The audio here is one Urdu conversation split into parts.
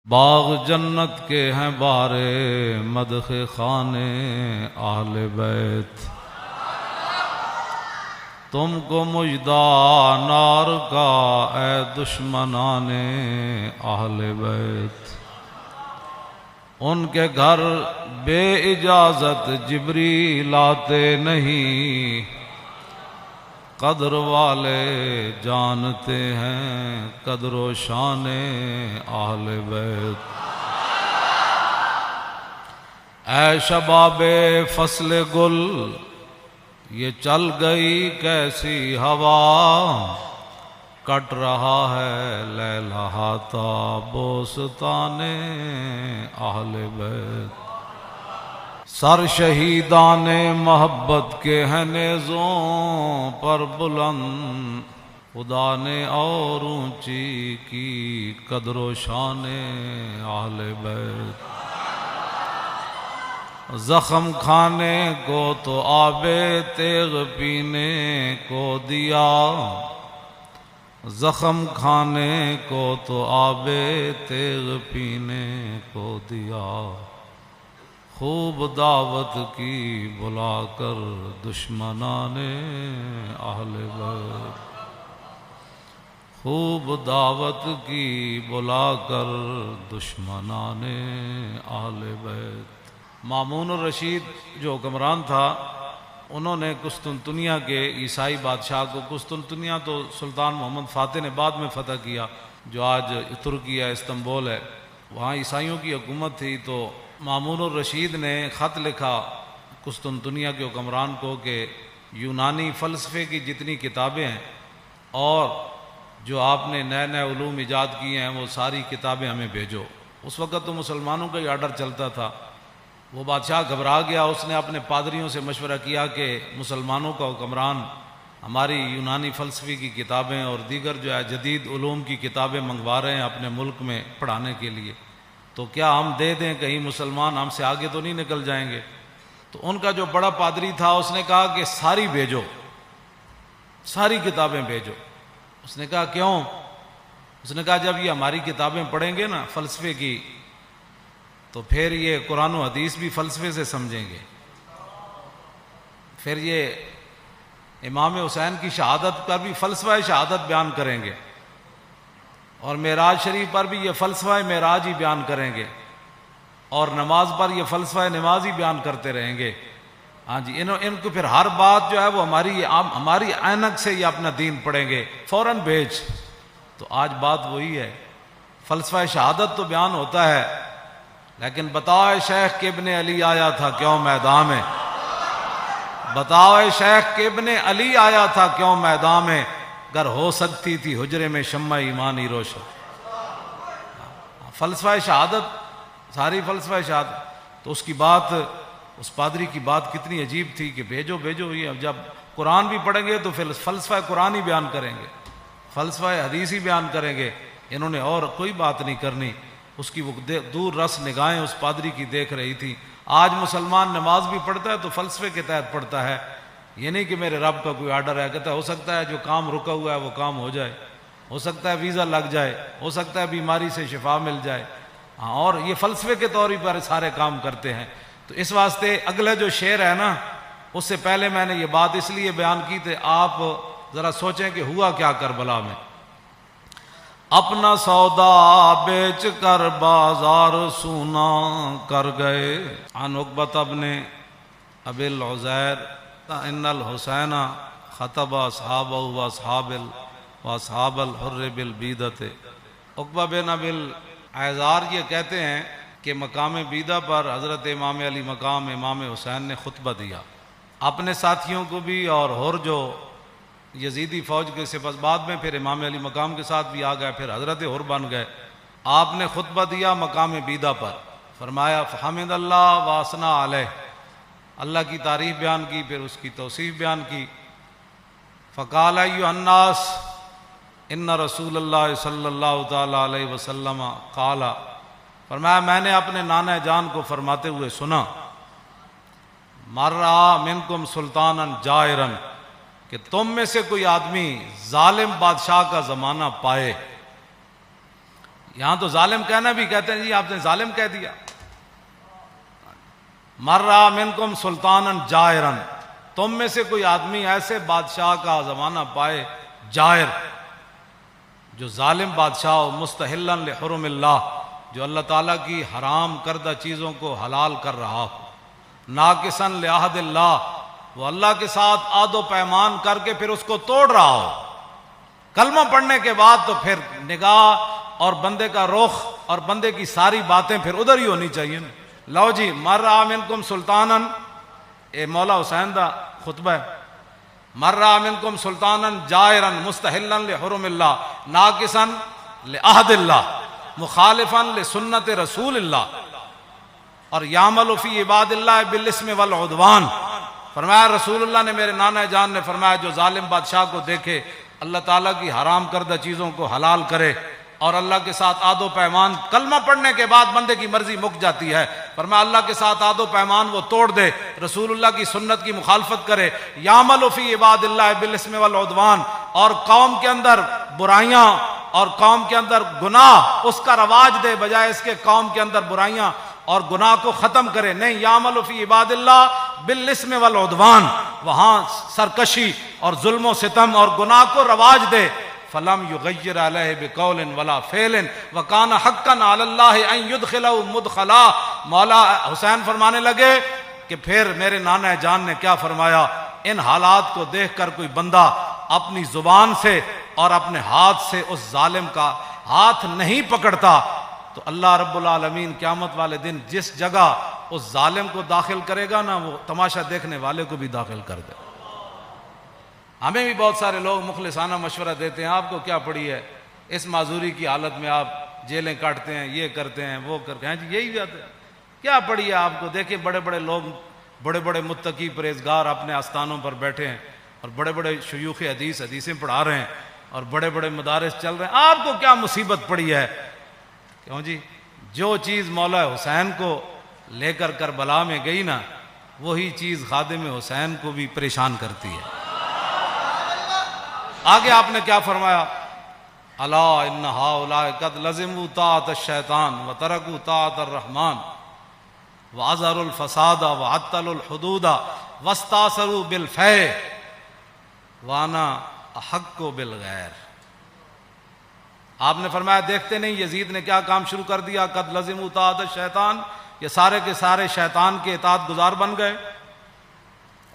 باغ جنت کے ہیں بارے مدح خانے اہل بیت، تم کو مژدہ نار کا اے دشمنان اہل بیت۔ ان کے گھر بے اجازت جبریل آتے نہیں، قدر والے جانتے ہیں قدر و شان اہل بیت۔ اے شباب فصل گل، یہ چل گئی کیسی ہوا، کٹ رہا ہے لیلہاتا بوستان اہل بیت۔ سر شہیدان محبت کے ہیں نیزوں پر بلند، خدا نے اور اونچی کی قدر و شان اہل بیت۔ زخم کھانے کو تو آب تیغ پینے کو دیا، زخم کھانے کو تو آب تیغ پینے کو دیا، خوب دعوت کی بلا کر دشمنان اہل بیت، خوب دعوت کی بلا کر دشمنان اہل بیت۔ مامون الرشید جو حکمران تھا، انہوں نے قسطنطنیہ کے عیسائی بادشاہ کو، قسطنطنیہ تو سلطان محمد فاتح نے بعد میں فتح کیا، جو آج ترکی ہے، استنبول ہے، وہاں عیسائیوں کی حکومت تھی۔ تو مامون الرشید نے خط لکھا قسطنطنیہ کے حکمران کو کہ یونانی فلسفے کی جتنی کتابیں ہیں اور جو آپ نے نئے نئے علوم ایجاد کیے ہیں وہ ساری کتابیں ہمیں بھیجو۔ اس وقت تو مسلمانوں کا ہی آرڈر چلتا تھا۔ وہ بادشاہ گھبرا گیا، اس نے اپنے پادریوں سے مشورہ کیا کہ مسلمانوں کا حکمران ہماری یونانی فلسفے کی کتابیں اور دیگر جو ہے جدید علوم کی کتابیں منگوا رہے ہیں اپنے ملک میں پڑھانے کے لیے، تو کیا ہم دے دیں؟ کہیں مسلمان ہم سے آگے تو نہیں نکل جائیں گے؟ تو ان کا جو بڑا پادری تھا اس نے کہا کہ ساری بھیجو، ساری کتابیں بھیجو۔ اس نے کہا کیوں؟ اس نے کہا جب یہ ہماری کتابیں پڑھیں گے نا فلسفے کی، تو پھر یہ قرآن و حدیث بھی فلسفے سے سمجھیں گے، پھر یہ امام حسین کی شہادت پر بھی فلسفہ شہادت بیان کریں گے، اور معراج شریف پر بھی یہ فلسفہ معراج ہی بیان کریں گے، اور نماز پر یہ فلسفہ نماز ہی بیان کرتے رہیں گے۔ ہاں جی، ان کو پھر ہر بات جو ہے وہ ہماری عینک سے یہ اپنا دین پڑھیں گے، فوراً بھیج۔ تو آج بات وہی ہے، فلسفہ شہادت تو بیان ہوتا ہے، لیکن بتاؤ شیخ کہ ابن علی آیا تھا کیوں میدان میں، بتاؤ شیخ کہ ابن علی آیا تھا کیوں میدان میں، گر ہو سکتی تھی حجرے میں شمع ایمانی روشن۔ فلسفہ شہادت، ساری فلسفہ شہادت۔ تو اس کی بات، اس پادری کی بات کتنی عجیب تھی کہ بھیجو بھیجو۔ یہ جب قرآن بھی پڑھیں گے تو پھر فلسفہ قرآن ہی بیان کریں گے، فلسفہ حدیث ہی بیان کریں گے، انہوں نے اور کوئی بات نہیں کرنی۔ اس کی وہ دور رس نگاہیں اس پادری کی دیکھ رہی تھی۔ آج مسلمان نماز بھی پڑھتا ہے تو فلسفے کے تحت پڑھتا ہے، یہ نہیں کہ میرے رب کا کوئی آرڈر ہے، کہتا ہے ہو سکتا ہے جو کام رکا ہوا ہے وہ کام ہو جائے، ہو سکتا ہے ویزا لگ جائے، ہو سکتا ہے بیماری سے شفا مل جائے، ہاں، اور یہ فلسفے کے طور پر سارے کام کرتے ہیں۔ تو اس واسطے اگلا جو شعر ہے نا، اس سے پہلے میں نے یہ بات اس لیے بیان کی تھی، آپ ذرا سوچیں کہ ہوا کیا کربلا میں۔ اپنا سودا بیچ کر بازار سونا کر گئے، عن عقبۃ بن ابی العزیر ان الحسین خطب اصحابہ واصحاب الحر بالبیدۃ۔ عقبہ بن ابی العزیر یہ کہتے ہیں کہ مقام بیدہ پر حضرت امام علی مقام امام حسین نے خطبہ دیا، اپنے ساتھیوں کو بھی، اور ہر جو یزیدی فوج کے سپس بعد میں پھر امام علی مقام کے ساتھ بھی آ گئے، پھر حضرت حر بن گئے۔ آپ نے خطبہ دیا مقام بیدہ پر، فرمایا فحمد اللہ واسنا علیہ، اللہ کی تعریف بیان کی، پھر اس کی توصیف بیان کی۔ فقال ایھا الناس ان رسول اللہ صلی اللہ تعالی علیہ وسلم قال، فرمایا میں نے اپنے نانا جان کو فرماتے ہوئے سنا، مر رہا منکم سلطانا جائرا، کہ تم میں سے کوئی آدمی ظالم بادشاہ کا زمانہ پائے، یہاں تو ظالم کہنا بھی کہتے ہیں جی آپ نے ظالم کہہ دیا. مر رہا منکم سلطانا جائرا، تم میں سے کوئی آدمی ایسے بادشاہ کا زمانہ پائے جائر، جو ظالم بادشاہ ہو، مستحلا لحرم اللہ، جو اللہ تعالیٰ کی حرام کردہ چیزوں کو حلال کر رہا ہو، ناقصا لعہد اللہ، وہ اللہ کے ساتھ عہد و پیمان کر کے پھر اس کو توڑ رہا ہو. کلمہ پڑھنے کے بعد تو پھر نگاہ اور بندے کا رخ اور بندے کی ساری باتیں پھر ادھر ہی ہونی چاہیے. لو جی مر رہا منکم سلطانا، اے مولا حسین دا خطبہ ہے، مر رہا منکم سلطانا جائرا مستحلا لحرم اللہ ناقصا لعہد اللہ مخالفا لسنت رسول اللہ، اور یعمل فی عباد اللہ بالاسم والعدوان. فرمایا رسول اللہ نے، میرے نانا جان نے فرمایا، جو ظالم بادشاہ کو دیکھے اللہ تعالیٰ کی حرام کردہ چیزوں کو حلال کرے اور اللہ کے ساتھ عہد و پیمان، کلمہ پڑھنے کے بعد بندے کی مرضی مک جاتی ہے، فرمایا اللہ کے ساتھ عہد و پیمان وہ توڑ دے، رسول اللہ کی سنت کی مخالفت کرے، یعمل فی عباد اللہ بالاسم والعدوان، اور قوم کے اندر برائیاں اور قوم کے اندر گناہ اس کا رواج دے، بجائے اس کے قوم کے اندر برائیاں اور گناہ کو ختم کرے. نہیں، یعمل فی عباد اللہ بالاسم والعدوان، وہاں سرکشی اور ظلم و ستم اور گناہ کو رواج دے. فلم یغیر علیہ بقول ولا فعل وکان حقا علی اللہ ان یدخلہ مدخلا. مولا حسین فرمانے لگے کہ پھر میرے نانا جان نے کیا فرمایا، ان حالات کو دیکھ کر کوئی بندہ اپنی زبان سے اور اپنے ہاتھ سے اس ظالم کا ہاتھ نہیں پکڑتا تو اللہ رب العالمین قیامت والے دن جس جگہ اس ظالم کو داخل کرے گا نا، وہ تماشا دیکھنے والے کو بھی داخل کر دے. ہمیں بھی بہت سارے لوگ مخلصانہ مشورہ دیتے ہیں، آپ کو کیا پڑی ہے، اس معذوری کی حالت میں آپ جیلیں کاٹتے ہیں، یہ کرتے ہیں، وہ کرتے ہیں، جی یہی بات ہے، کیا پڑی ہے آپ کو. دیکھیں بڑے بڑے لوگ، بڑے بڑے متقی پرہیزگار اپنے آستانوں پر بیٹھے ہیں اور بڑے بڑے شیوخ حدیثیں پڑھا رہے ہیں اور بڑے بڑے مدارس چل رہے ہیں. آپ کو کیا مصیبت پڑی ہے؟ کیوں جی، جو چیز مولا حسین کو لے کر کربلا میں گئی نا، وہی چیز خادم حسین کو بھی پریشان کرتی ہے. آگے آپ نے کیا فرمایا، الا ان ہؤلاء قد لزموا طاعۃ الشیطان وترکوا طاعۃ الرحمن واظہروا الفساد وعطلوا الحدود واستاثروا بالفیء وانا احق بالغیر. آپ نے فرمایا دیکھتے نہیں یزید نے کیا کام شروع کر دیا، قد لزموا طاعۃ الشیطان، یہ سارے کے سارے شیطان کے اطاعت گزار بن گئے،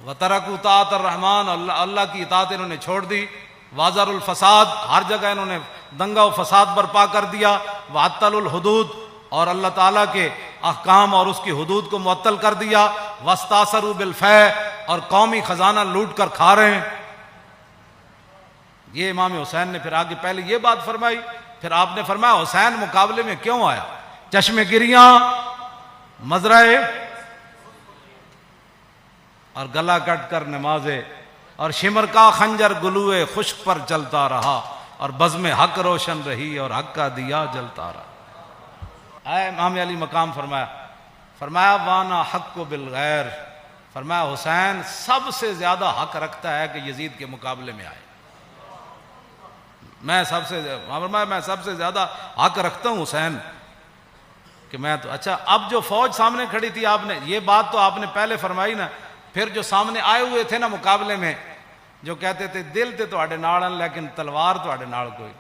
وترکوا طاعۃ الرحمن، اللہ کی اطاعت انہوں نے چھوڑ دی، واظہر الفساد، ہر جگہ انہوں نے دنگا و فساد برپا کر دیا، وعطل الحدود، اور اللہ تعالیٰ کے احکام اور اس کی حدود کو معطل کر دیا، واستاثروا بالفیء، اور قومی خزانہ لوٹ کر کھا رہے ہیں. یہ امام حسین نے پھر آگے پہلے یہ بات فرمائی، پھر آپ نے فرمایا حسین مقابلے میں کیوں آیا، چشم گریاں، مزرعے اور گلا کٹ کر نمازے، اور شمر کا خنجر گلوئے خشک پر چلتا رہا، اور بزم حق روشن رہی اور حق کا دیا جلتا رہا. اے امام علی مقام فرمایا وانا حق بالغیر، فرمایا حسین سب سے زیادہ حق رکھتا ہے کہ یزید کے مقابلے میں آئے. میں سب سے زیادہ حق رکھتا ہوں حسین کہ میں تو. اچھا، اب جو فوج سامنے کھڑی تھی، آپ نے یہ بات تو آپ نے پہلے فرمائی نا، پھر جو سامنے آئے ہوئے تھے نا مقابلے میں، جو کہتے تھے دل تے تواڈے نال لیکن تلوار تواڈے نال کوئی،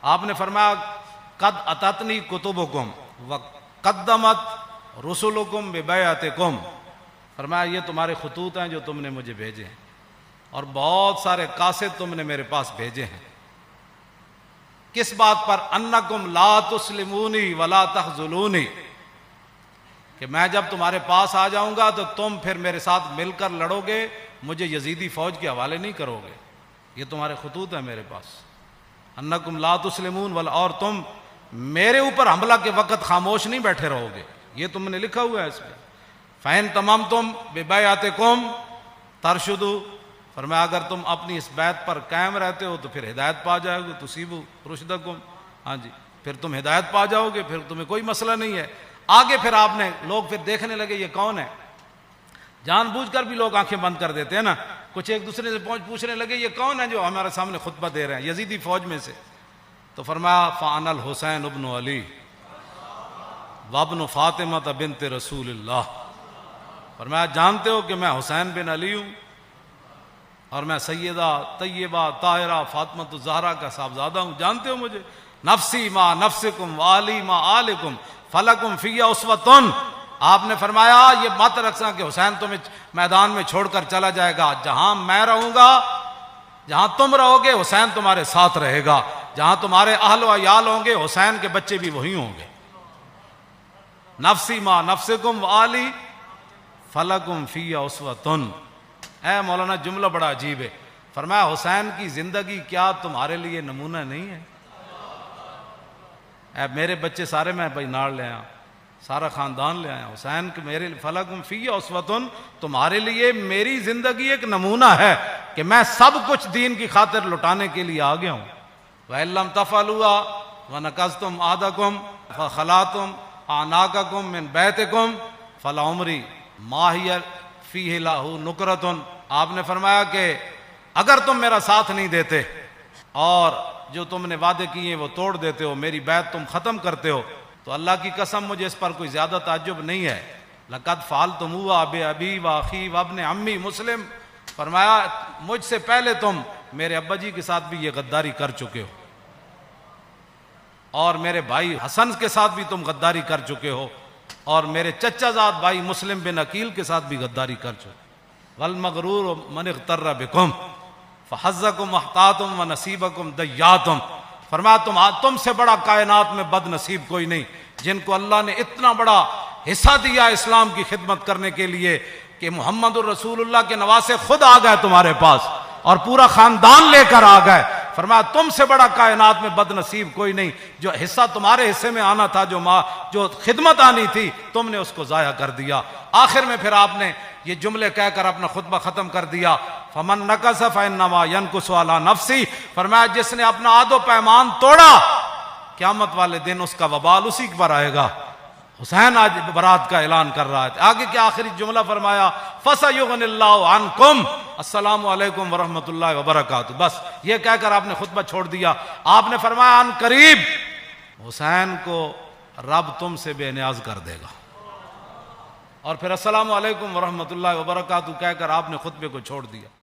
آپ نے فرمایا قد اتتنی کتبکم وقدمت رسلکم ببیعتکم، فرمایا یہ تمہارے خطوط ہیں جو تم نے مجھے بھیجے ہیں، اور بہت سارے قاصد تم نے میرے پاس بھیجے ہیں. کس بات پر؟ انکم لا تسلمونی ولا تخذلونی، کہ میں جب تمہارے پاس آ جاؤں گا تو تم پھر میرے ساتھ مل کر لڑو گے، مجھے یزیدی فوج کے حوالے نہیں کرو گے. یہ تمہارے خطوط ہیں میرے پاس، انکم لا تسلمون ولا، اور تم میرے اوپر حملہ کے وقت خاموش نہیں بیٹھے رہو گے، یہ تم نے لکھا ہوا ہے اس میں. فَإِن تَمَمْتُمْ بِبَيْعَتِكُمْ تَرْشُدُوا، فرمایا اگر تم اپنی اس بیعت پر قائم رہتے ہو تو پھر ہدایت پا جاؤ گے، تُصِيبُوا رُشْدَكُمْ، ہاں جی، پھر تم ہدایت پا جاؤ گے، پھر تمہیں کوئی مسئلہ نہیں ہے. آگے پھر آپ نے لوگ پھر دیکھنے لگے یہ کون ہے، جان بوجھ کر بھی لوگ آنکھیں بند کر دیتے ہیں نا، کچھ ایک دوسرے سے پوچھنے لگے یہ کون ہے جو ہمارے سامنے خطبہ دے رہے ہیں یزیدی فوج میں سے. تو فرمایا فانا الحسین ابن علی وابن فاطمہ بنت رسول اللہ. فرمایا جانتے ہو کہ میں حسین بن علی ہوں اور میں سیدہ طیبہ طاہرہ فاطمہ الزہرا کا صاحبزادہ ہوں. جانتے ہو مجھے؟ نفسی ما نفسکم والی ما آلکم فلکم فی اسوۃ. آپ نے فرمایا یہ مت رکھنا کہ حسین تمہیں میدان میں چھوڑ کر چلا جائے گا. جہاں میں رہوں گا، جہاں تم رہو گے، حسین تمہارے ساتھ رہے گا. جہاں تمہارے اہل و عیال ہوں گے، حسین کے بچے بھی وہی ہوں گے. نفسی ما نفسکم والی فلکم فی اسوۃ. اے مولانا جملہ بڑا عجیب ہے. فرمایا حسین کی زندگی کیا تمہارے لیے نمونہ نہیں ہے؟ اے میرے بچے سارے میں بھائی ناڑ لے آیا، سارا خاندان لے آیا. حسین کے میرے فلکم فی اسوۃ، تمہارے لیے میری زندگی ایک نمونہ ہے کہ میں سب کچھ دین کی خاطر لٹانے کے لیے آ گیا ہوں. وَإِن لَّمْ تَفْعَلُوا وَنَكَثْتُمْ عَهْدَكُمْ فَخَلَعْتُمْ أَعْنَاقَكُمْ مِنْ بَيْتِكُمْ فَلَعُمْرِي مَا هِيَ فِيهِ لَهُ نُكْرَةٌ. آپ نے فرمایا کہ اگر تم میرا ساتھ نہیں دیتے اور جو تم نے وعدے کیے وہ توڑ دیتے ہو، میری بیعت تم ختم کرتے ہو، تو اللہ کی قسم مجھے اس پر کوئی زیادہ تعجب نہیں ہے. لَقَدْ فَعَلْتُمُوهُ بِأَبِي وَأَخِي وَابْنِ عَمِّي مسلم. فرمایا مجھ سے پہلے تم میرے ابا جی کے ساتھ بھی یہ غداری کر چکے ہو، اور میرے بھائی حسن کے ساتھ بھی تم غداری کر چکے ہو، اور میرے چچا زاد بھائی مسلم بن عقیل کے ساتھ بھی غداری کر چکے. والمغرور من اغتر بکم فحظکم احطاتم ونصیبکم دیاتم. فرمایا تم سے بڑا کائنات میں بد نصیب کوئی نہیں جن کو اللہ نے اتنا بڑا حصہ دیا اسلام کی خدمت کرنے کے لیے کہ محمد الرسول اللہ کے نواسے خود آ گئے تمہارے پاس اور پورا خاندان لے کر آ گئے. فرمایا تم سے بڑا کائنات میں بد نصیب کوئی نہیں. جو حصہ تمہارے حصے میں آنا تھا، جو خدمت آنی تھی، تم نے اس کو ضائع کر دیا. آخر میں پھر آپ نے یہ جملے کہہ کر اپنا خطبہ ختم کر دیا. فمن نقص فانما ينقص على نفسه. فرمایا جس نے اپنا عہد و پیمان توڑا، قیامت والے دن اس کا وبال اسی پر آئے گا. حسین آج برات کا اعلان کر رہا ہے. آگے کیا آخری جملہ فرمایا؟ فَسَيُغْنِ اللَّهُ عَنْكُمْ السلام علیکم ورحمۃ اللہ وبرکاتہ. بس یہ کہہ کر آپ نے خطبہ چھوڑ دیا. آپ نے فرمایا ان قریب حسین کو رب تم سے بے نیاز کر دے گا. اور پھر السلام علیکم ورحمۃ اللہ وبرکاتہ کہہ کر آپ نے خطبے کو چھوڑ دیا.